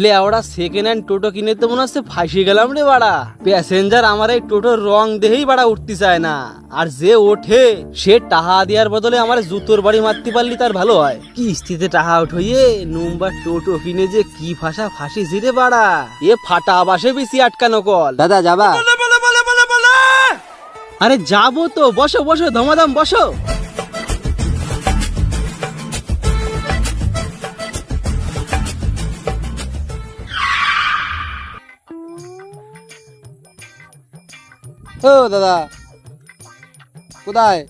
লে ওরা second hand টোটো কিনে তো মনে হচ্ছে ফাঁসি গেলাম রে বাড়া। প্যাসেঞ্জার আমার এই টোটোর রং দেখেই বাড়া উঠতে চায় না, আর যে ওঠে সে টাহা দেওয়ার বদলে আমার জুতোর বাড়ি মারতে পারলি তার ভালো হয়। কিস্তিতে টাহা উঠইয়ে নম্বর টোটো কিনে যে কি ফাঁসি রে বাড়া। এ ফাটা আবাসে বেশি আটকানো কল। দাদা যাবা? আরে যাবো তো, বসো বসো ধমাধম বসো। ও দাদা কোথায়?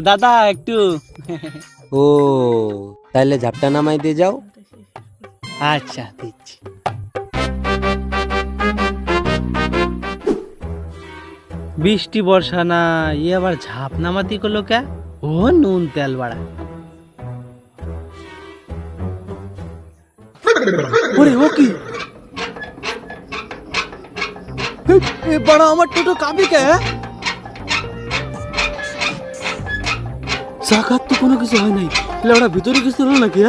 দাদা একটু। ও তাহলে ঝাপটা নামাই দিয়ে যাও। আচ্ছা দিচ্ছি। বৃষ্টি বর্ষা না, ই আবার ঝাপ নামাতি করলো কে? ও নুন তেল বাড়া। ওরে ও কি বাড়া, আমার টোটো কাঁপি কে? চাকার তো কোনো কিছু হয় নাই, ওরা ভিতরে কিছু হলো নাকি?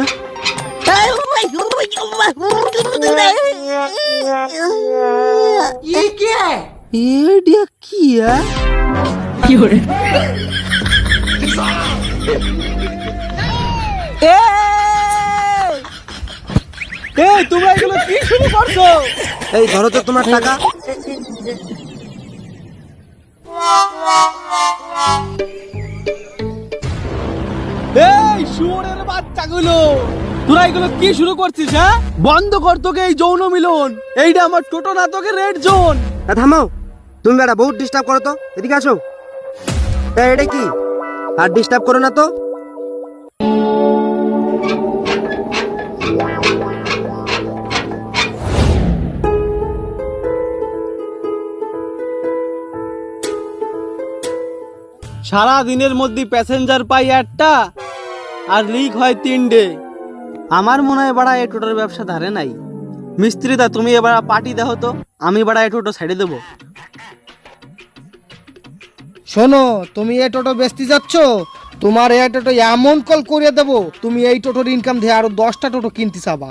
তোমরা এগুলো কি শুরু করছো? এই ধরো তো তোমার টাকা। এই শুয়োরের বাচ্চাগুলো, তোরা এগুলো কি শুরু করছিস? হ্যাঁ বন্ধ কর তোকে এই যৌন মিলন। এইটা আমার টোটো না, তোকে রেড জোন। থামাও, তুমি বেটা বহুত ডিস্টার্ব করো তো, এদিকে আসো। এটা কি? আর ডিস্টার্ব করো না তো। সারা দিনের মধ্যে প্যাসেঞ্জার পাই একটা আর লিক হয় 3টে। আমার মনে হয় বাড়া এই টোটোর ব্যবসা ধারে নাই। মিস্ত্রি দা তুমি এবার পার্টি দেখো তো, আমি বাড়া এই টোটো ছেড়ে দেবো। শোনো, তুমি এই টোটো বেচতে যাচ্ছ, তোমার এই টোটো এমন কল করে দেবো, তুমি এই টোটোর ইনকাম দিয়ে আরো 10টা টোটো কিনতে চাবা।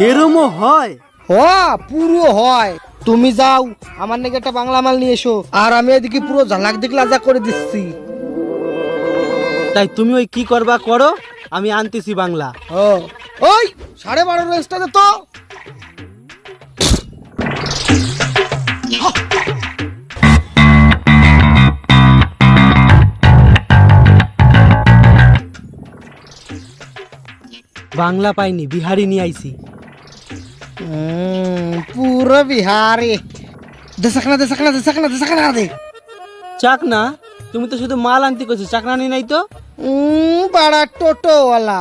এরমও হয়? পুরো হয়। তুমি যাও, আমার নাকি একটা বাংলা মাল নিয়ে এসো, আর আমি এদিকে পুরো ঝালাক দেখলা যা করে দিচ্ছি। তাই তুমি ওই কি করবা করো, আমি আনতেছি বাংলা। ওই 12:30 রেস্টটা দে তো। বাংলা পাইনি, বিহারি নিয়ে আইছি। পুরো বিহারি। দে চাকনা? তুমি তো শুধু মাল আনতে করছো, চাকনা নি নাই তো? বাড়া টোটোওয়ালা,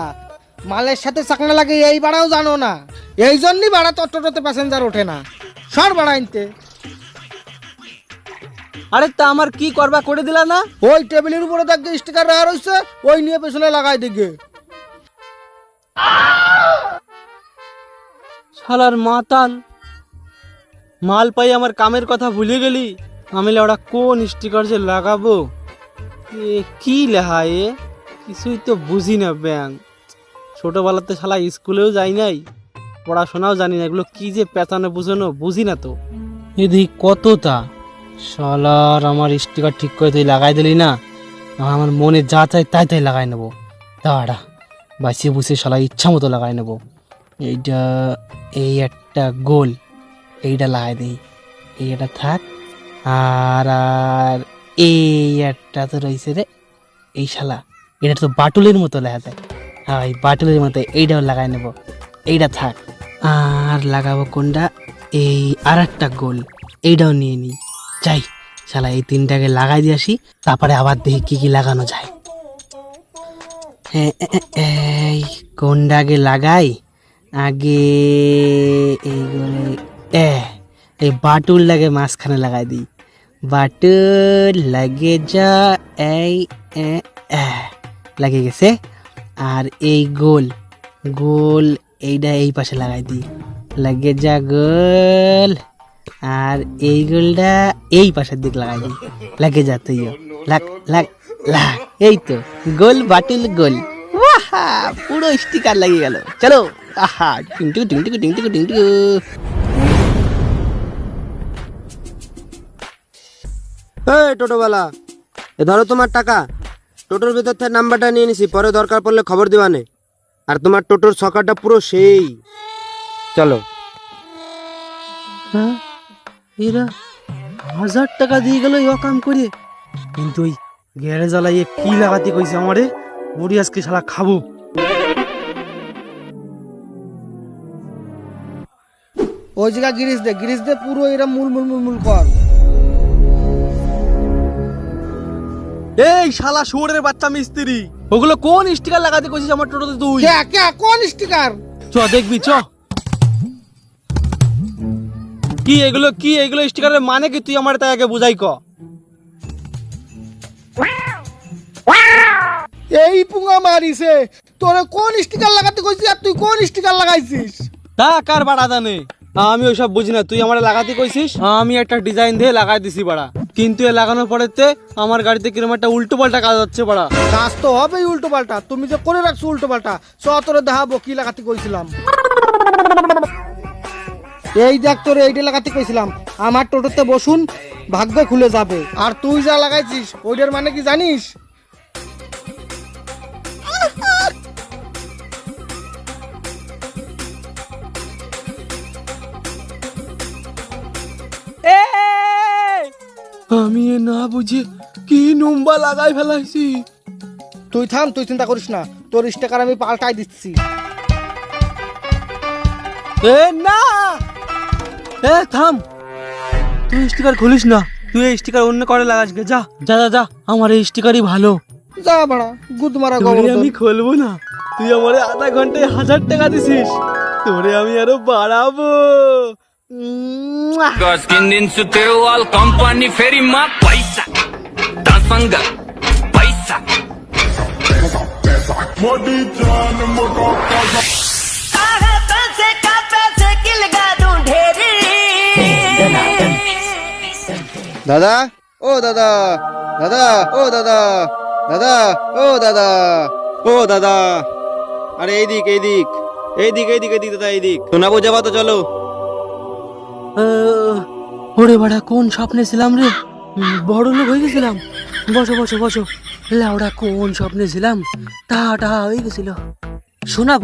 মালের সাথে চাকনা লাগে এই বাড়াও জানো না, এই জন্যই বাড়া তো টোটোতে প্যাসেঞ্জার ওঠে না। সর বাড়া আনতে। আরে তা আমার কি করবা করে দিলা না? ওই টেবিলের উপরে দেখবে স্টিকার রাখা রয়েছে, ওই নিয়ে পেছনে লাগাই দিকে। শালার মাতাল, মাল পাই আমার কামের কথা ভুলে গেলি। আমি ওরা কোন স্টিকার যে লাগাবো, কি লেখা কিছুই তো বুঝি না। ব্যাং ছোটবেলাতে শালা স্কুলেও যাই নাই, পড়াশোনাও জানি না, এগুলো কি যে পেঁচানো বুঝানো বুঝি না তো। এদিক কতটা শালার, আমার স্টিকার ঠিক করে তুই লাগাই দিলি না, আমার মনে যা চাই তাই লাগাই নেবো। দাঁড়া বাঁচিয়ে বুঝে শালা ইচ্ছা মতো লাগাই নেবো। এইটা এই একটা গোল, এইটা লাগাই দিই, এইটা থাক। আর আর এই একটা তো রয়েছে রে, এই শালা এটা তো বাটুলের মতো লেখা যায়। হ্যাঁ এই বাটুলের মতো এইটাও লাগাই নেব, এইটা থাক। আর লাগাবো কোনটা, এই আর একটা গোল, এইটাও নিয়ে নিই। যাই শালা এই 3টাকে লাগাই দিয়ে আসি, তারপরে আবার দেখি কি কি লাগানো যায়। এই কোনটা আগে লাগাই? আগে এই বাটুল লাগে মাঝখানে লাগাই দিই। বাটুল লাগে যা, এই লাগে গেছে। আর এই গোল গোল এইটা এই পাশে লাগাই দিই, লাগে যা গোল। আর এই গোলটা এই পাশের দিক লাগাই দিই, লাগে যা তুইও লাগ লাগ। লা, এই তো গোল বাটুল গোল। ওয়াহা, পুরো স্টিকার লাগিয়ে গেল। চলো, আহা, টিংটু টিংটু টিংটু টিংটু। এই টোটোওয়ালা, এ ধরো তোমার টাকা। টোটোর ভিতর থেকে নাম্বারটা নিয়ে নিছি, পরে দরকার পড়লে খবর দিবানে। আর তোমার টোটোর ছকাটা পুরো সেই। চলো। হ্যাঁ, এরা 1000 টাকা দিয়ে গেল ইয়া কাম করে, কিন্তু ওই গ্যারেজ জ্বালাইয়ে কি লাগাতে কইছে আমারে, বুড়ি আজকে শালা খাবো। ওই জায়গা গিরিশ দে পুরো এরা মূল মূল মূল মূল কর। এই শালা শুয়োরের বাচ্চা মিস্ত্রি, ওগুলো কোন স্টিকার লাগাতে কইছিস আমার টোটোতে তুই? কে কোন স্টিকার? চ দেখবি, চ। কি এগুলো স্টিকারের মানে কি তুই আমার তাই আগে বুঝাই ক। এই পুঙ্গা মারিছে, তোরে কোন স্টিকার লাগাতে কইছিস আর তুই কোন স্টিকার লাগাইছিস? তা কার বাড়া জানে, আমি ওইসব বুঝি না। তুই আমার লাগাতে কইছিস, আমি একটা ডিজাইন দিয়ে লাগাই দিছি বাড়া, কিন্তু এ লাগানোর পরেতে আমার গাড়িতে কিরকম একটা উল্টো পাল্টা কাজ হচ্ছে বাড়া। কাজ তো হবেই উল্টো পাল্টা, তুমি যে করে রাখছো উল্টো পাল্টা। তোরে দেখাবো কি লাগাতে কইছিলাম। এই দেখ, তোরে এইটা লাগাতে কইছিলাম। আমার টোটোতে বসুন, ভাগ্য খুলে যাবে। আর তুই যা লাগাইছিস ওইটার মানে কি জানিস? আমি এ না বুঝে কি নম্বা লাগাই ফেলাইছি। তুই থাম, তুই চিন্তা করিস না, তোর স্টিকার আমি পাল্টাই দিচ্ছি। এ না, এ থাম, তুই স্টিকার খুলিস না। তুই এই স্টিকার অন্য করে লাগাস গে, যা যা যা যা, আমার এই স্টিকারই ভালো। যা বাড়া, গুদ মারা তোরে গোবর। আমি খুলবো না, তুই আমারে আধা ঘন্টায় 1000 টাকা দিছিস, তোরে আমি আরো বাড়াবো। All company ferry ma paisa dasanga paisa দাদা, ও দাদা, দাদা, ও দাদা, দাদা, ও দাদা, ও দাদা। আরে এইদিক এইদিক এইদিক এইদিক এইদিক দাদা, এইদিক। শোনা বোঝাবা তো, চলো। ওরে বাড়া, কোন স্বপ্নে ছিলাম রে, বড় লোক হয়ে গেছিলাম। বসো বসো বসো, লাউড়া কোন স্বপ্নে ছিলাম, টা হয়ে গেছিল। শোনা